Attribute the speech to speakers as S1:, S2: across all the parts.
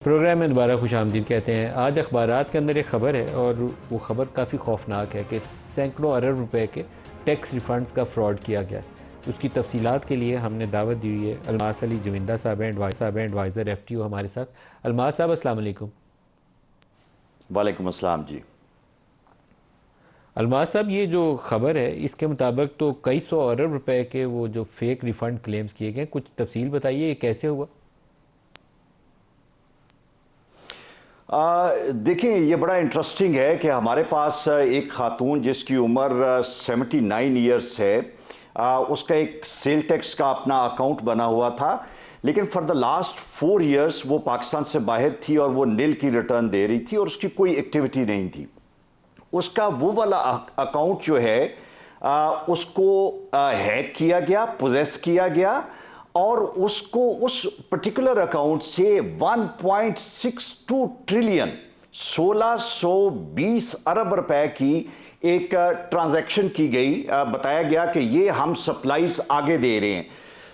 S1: Programme میں دوبارہ خوش آمدید کہتے ہیں۔ آج اخبارات کے اندر ایک خبر ہے اور وہ خبر کافی خوفناک ہے کہ سینکڑوں ارب روپے کے ٹیکس ریفنڈز کا فراڈ کیا گیا۔ اس کی تفصیلات کے لیے ہم نے دعوت دی ہوئی ہے الماس علی جویندہ صاحب ہیں، ایڈوائزر ایف ٹی او ہمارے ساتھ۔ الماس صاحب السلام علیکم۔
S2: وعلیکم السلام جی۔
S1: الماس صاحب، یہ جو خبر ہے اس کے مطابق تو کئی سو ارب روپے کے وہ جو فیک ریفنڈ کلیمز کیے گئے، کچھ تفصیل بتائیے یہ کیسے ہوا؟
S2: دیکھیں، یہ بڑا انٹرسٹنگ ہے کہ ہمارے پاس ایک خاتون جس کی عمر 79 ایئرس ہے، اس کا ایک سیل ٹیکس کا اپنا اکاؤنٹ بنا ہوا تھا، لیکن فار دا لاسٹ 4 ایئرس وہ پاکستان سے باہر تھی اور وہ نیل کی ریٹرن دے رہی تھی اور اس کی کوئی ایکٹیویٹی نہیں تھی۔ اس کا وہ والا اکاؤنٹ جو ہے اس کو ہیک کیا گیا، پوزیس کیا گیا، اور اس کو اس پرٹیکولر اکاؤنٹ سے 1.62 ٹریلین 1620 ارب روپے کی ایک ٹرانزیکشن کی گئی۔ بتایا گیا کہ یہ ہم سپلائز آگے دے رہے ہیں۔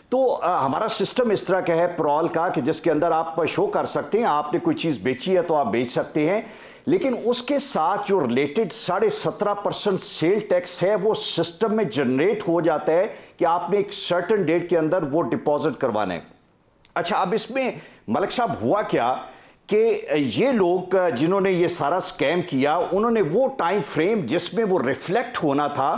S2: تو ہمارا سسٹم اس طرح کا ہے پرال کا کہ جس کے اندر آپ شو کر سکتے ہیں آپ نے کوئی چیز بیچی ہے تو آپ بیچ سکتے ہیں، لیکن اس کے ساتھ جو ریلیٹڈ 17.5% سیل ٹیکس ہے وہ سسٹم میں جنریٹ ہو جاتا ہے کہ آپ نے ایک سرٹن ڈیٹ کے اندر وہ ڈپازٹ کروانا ہے۔ اچھا، اب اس میں ملک صاحب ہوا کیا کہ یہ لوگ جنہوں نے یہ سارا سکیم کیا انہوں نے وہ ٹائم فریم جس میں وہ ریفلیکٹ ہونا تھا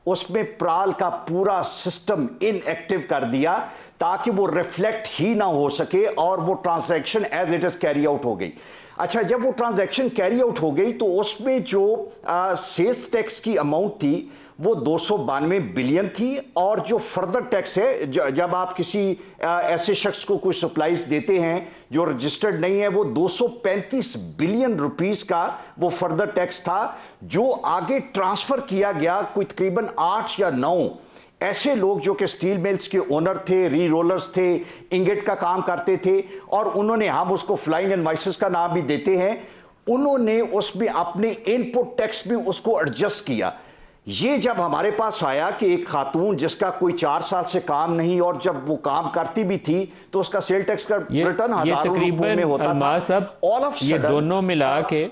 S2: اس میں پرال کا پورا سسٹم ان ایکٹیو کر دیا تاکہ وہ ریفلیکٹ ہی نہ ہو سکے اور وہ transaction as it is carry out ہو گئی۔ اچھا، جب وہ ٹرانزیکشن کیری آؤٹ ہو گئی تو اس میں جو سیلز ٹیکس کی اماؤنٹ تھی وہ 292 بلین تھی، اور جو فردر ٹیکس ہے جب آپ کسی ایسے شخص کو کوئی سپلائز دیتے ہیں جو رجسٹرڈ نہیں ہے وہ 235 بلین روپیز کا وہ فردر ٹیکس تھا جو آگے ٹرانسفر کیا گیا کوئی تقریباً 8 یا 9 ایسے لوگ جو کہ سٹیل ملز کے اونر تھے، ری رولرز تھے، انگٹ کا کام کرتے تھے، اور انہوں نے، ہم اس کو فلائنگ انوائسز کا نام بھی دیتے ہیں، انہوں نے اس میں اپنے ان پٹ ٹیکس میں اس کو ایڈجسٹ کیا۔ یہ جب ہمارے پاس آیا کہ ایک خاتون جس کا کوئی 4 سال سے کام نہیں اور جب وہ کام کرتی بھی تھی تو اس کا سیل ٹیکس کا ریٹرن ہزاروں روپوں میں ہوتا تھا،
S1: یہ دونوں ملا کے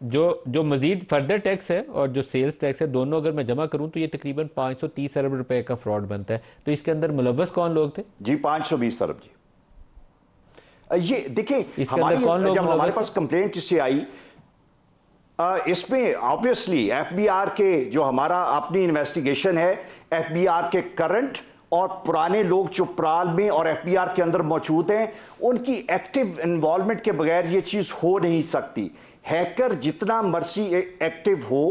S1: جو مزید فردر ٹیکس ہے اور جو سیلز ٹیکس ہے دونوں اگر میں جمع کروں تو یہ تقریباً 530 ارب روپے کا فراڈ بنتا ہے۔ تو اس کے اندر ملوث کون لوگ تھے؟
S2: جی 520 ارب جی۔ یہ دیکھیں، جب ہمارے پاس کمپلینٹ اس سے آئی، اس میں آبویسلی ایف بی آر کے جو ہمارا اپنی انویسٹیگیشن ہے، ایف بی آر کے کرنٹ اور پرانے لوگ جو پرال میں اور ایف بی آر کے اندر موجود ہیں ان کی ایکٹیو انوالومنٹ کے بغیر یہ چیز ہو نہیں سکتی۔ ہیکر جتنا مرضی ایکٹیو ہو،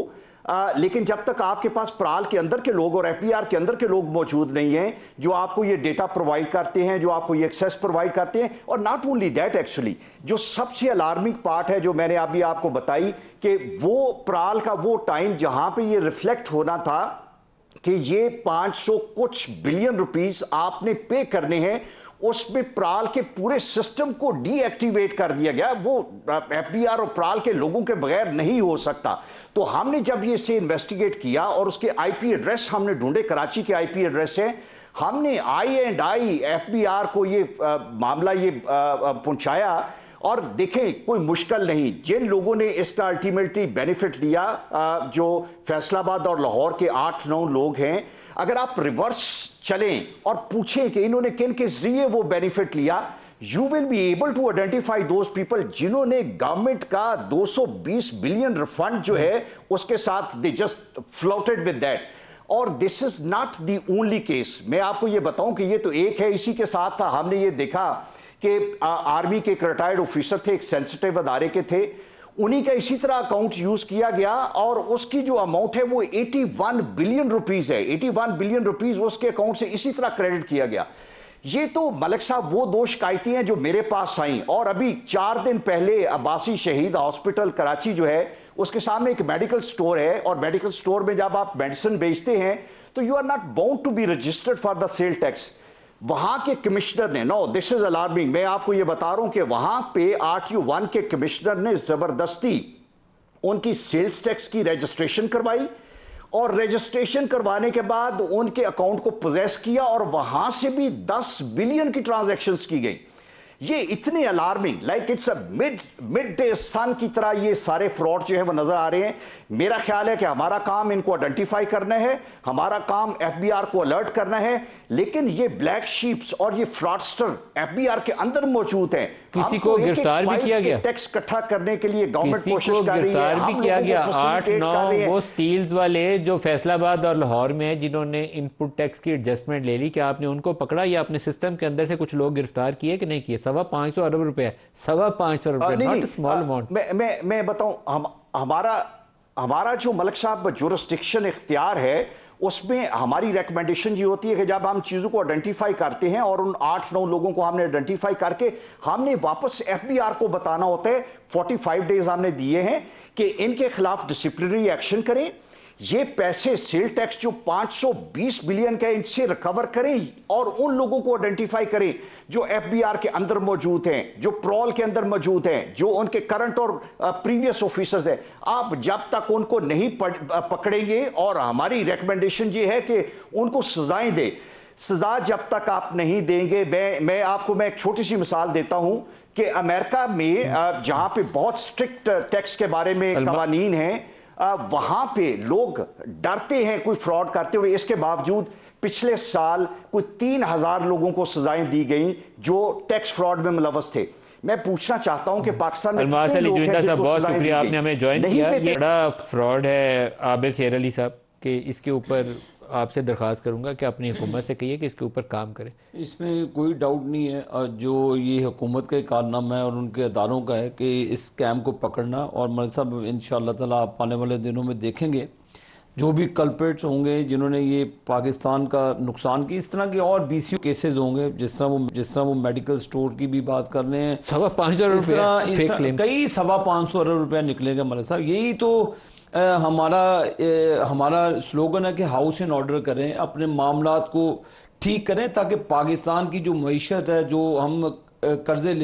S2: لیکن جب تک آپ کے پاس پرال کے اندر کے لوگ اور ایف بی آر کے اندر کے لوگ موجود نہیں ہیں جو آپ کو یہ ڈیٹا پرووائڈ کرتے ہیں، جو آپ کو یہ ایکسیس پرووائڈ کرتے ہیں، اور ناٹ اونلی دیٹ، ایکچولی جو سب سے الارمنگ پارٹ ہے جو میں نے ابھی آپ کو بتائی کہ وہ پرال کا وہ ٹائم جہاں پہ یہ ریفلیکٹ ہونا تھا کہ یہ 500 کچھ بلین روپیز آپ نے پے کرنے ہیں، اس میں پرال کے پورے سسٹم کو ڈی ایکٹیویٹ کر دیا گیا۔ وہ ایف بی آر اور پرال کے لوگوں کے بغیر نہیں ہو سکتا۔ تو ہم نے جب یہ اسے انویسٹیگیٹ کیا اور اس کے آئی پی ایڈریس ہم نے ڈھونڈے، کراچی کے آئی پی ایڈریس ہے، ہم نے آئی ایف بی آر کو یہ معاملہ یہ پہنچایا، اور دیکھیں کوئی مشکل نہیں، جن لوگوں نے اس کا الٹیمیٹلی بینیفٹ لیا جو فیصل آباد اور لاہور کے 8-9 لوگ ہیں، اگر آپ ریورس چلیں اور پوچھیں کہ انہوں نے کن کے ذریعے وہ بینیفٹ لیا، you will be able to identify those people جنہوں نے گورنمنٹ کا 220 بلین ریفنڈ جو ہے اس کے ساتھ they just floated with that. اور this is not the only case, میں آپ کو یہ بتاؤں کہ یہ تو ایک ہے، اسی کے ساتھ تھا ہم نے یہ دیکھا کہ آرمی کے ایک ریٹائرڈ آفیسر تھے، ایک سینسٹیو ادارے کے تھے، انہی کا اسی طرح اکاؤنٹ یوز کیا گیا اور اس کی جو اماؤنٹ ہے وہ 81 بلین روپیز ہے، 81 بلین روپیز اس کے اکاؤنٹ سے اسی طرح کریڈٹ کیا گیا۔ یہ تو ملک صاحب وہ 2 شکایتیں ہیں جو میرے پاس آئیں، اور ابھی 4 دن پہلے عباسی شہید ہاسپٹل کراچی جو ہے اس کے سامنے ایک میڈیکل سٹور ہے، اور میڈیکل سٹور میں جب آپ میڈیسن بیچتے ہیں تو you are not bound to be registered for the sale tax. وہاں کے کمشنر نے، نو دس از الارمنگ، میں آپ کو یہ بتا رہا ہوں کہ وہاں پہ RTO1 کے کمشنر نے زبردستی ان کی سیلز ٹیکس کی رجسٹریشن کروائی، اور رجسٹریشن کروانے کے بعد ان کے اکاؤنٹ کو پوزیس کیا، اور وہاں سے بھی 10 بلین کی ٹرانزیکشنز کی گئی۔ یہ اتنے alarming like it's mid day sun کی طرح یہ سارے فراڈ جو ہے وہ نظر آ رہے ہیں. میرا خیال ہے کہ ہمارا کام ان کو آئیڈینٹیفائی کرنا ہے, ہمارا کام ایف بی آر کو الرٹ کرنا ہے, لیکن یہ بلیک شیپس اور یہ فراڈسٹر ایف بی آر کے اندر موجود ہیں.
S1: کسی کو گرفتار بھی کیا گیا,
S2: ٹیکس اکٹھا کرنے کے لیے گورنمنٹ کوشش کر رہی ہے,
S1: گرفتار بھی کیا گیا. 8-9 وہ سٹیلز والے جو فیصل آباد اور لاہور میں ہیں جنہوں نے ان پٹ ٹیکس کی ایڈجسٹمنٹ لے لی, کہ آپ نے ان کو پکڑا یا اپنے سسٹم کے اندر سے کچھ لوگ گرفتار کیے کہ نہیں کیے؟ 550 ارب روپے, 550 روپے, ناٹ اسمال اماؤنٹ.
S2: میں بتاؤں, ہمارا جو ملک صاحب جورسڈکشن اختیار ہے اس میں ہماری ریکمنڈیشن یہ ہوتی ہے کہ جب ہم چیزوں کو آئیڈینٹیفائی کرتے ہیں اور ان 8-9 لوگوں کو ہم نے آئیڈینٹیفائی کر کے ہم نے واپس ایف بی آر کو بتانا ہوتا ہے. 45 ڈیز ہم نے دیے ہیں کہ ان کے خلاف ڈسپلنری ایکشن کریں, یہ پیسے سیل ٹیکس جو 520 بلین کا ان سے ریکور کریں اور ان لوگوں کو آئیڈینٹیفائی کریں جو ایف بی آر کے اندر موجود ہیں, جو پرول کے اندر موجود ہیں, جو ان کے کرنٹ اور پریویس آفیسرز ہیں. آپ جب تک ان کو نہیں پکڑیں گے, اور ہماری ریکمنڈیشن یہ ہے کہ ان کو سزائیں دیں, سزا جب تک آپ نہیں دیں گے. میں آپ کو ایک چھوٹی سی مثال دیتا ہوں کہ امریکہ میں جہاں پہ بہت سٹرکٹ ٹیکس کے بارے میں قوانین ہیں, وہاں پہ لوگ ڈرتے ہیں کوئی فراڈ کرتے ہوئے. اس کے باوجود پچھلے سال کوئی 3000 لوگوں کو سزائیں دی گئیں جو ٹیکس فراڈ میں ملوث تھے. میں پوچھنا چاہتا ہوں کہ پاکستان میں
S1: الماس علی جوئندہ صاحب بہت شکریہ, آپ نے ہمیں جوائن کیا. یہ بڑا فراڈ ہے عابد شیر علی صاحب, کہ اس کے اوپر آپ سے درخواست کروں گا کہ اپنی حکومت سے کہیے کہ اس کے اوپر کام کرے.
S3: اس میں کوئی ڈاؤٹ نہیں ہے, جو یہ حکومت کا کارنامہ ہے اور ان کے اداروں کا ہے کہ اس اسکیم کو پکڑنا, اور ملک صاحب انشاءاللہ تعالیٰ آپ آنے والے دنوں میں دیکھیں گے جو بھی کلپریٹس ہوں گے جنہوں نے یہ پاکستان کا نقصان کی, اس طرح کے اور بی سی کیسز ہوں گے, جس طرح وہ میڈیکل سٹور کی بھی بات کر رہے ہیں,
S1: 550 ارب روپے,
S3: کئی 550 ارب روپیہ نکلے گا ملک صاحب. یہی تو ہمارا سلوگن ہے کہ ہاؤس ان آرڈر کریں, اپنے معاملات کو ٹھیک کریں تاکہ پاکستان کی جو معیشت ہے, جو ہم قرضے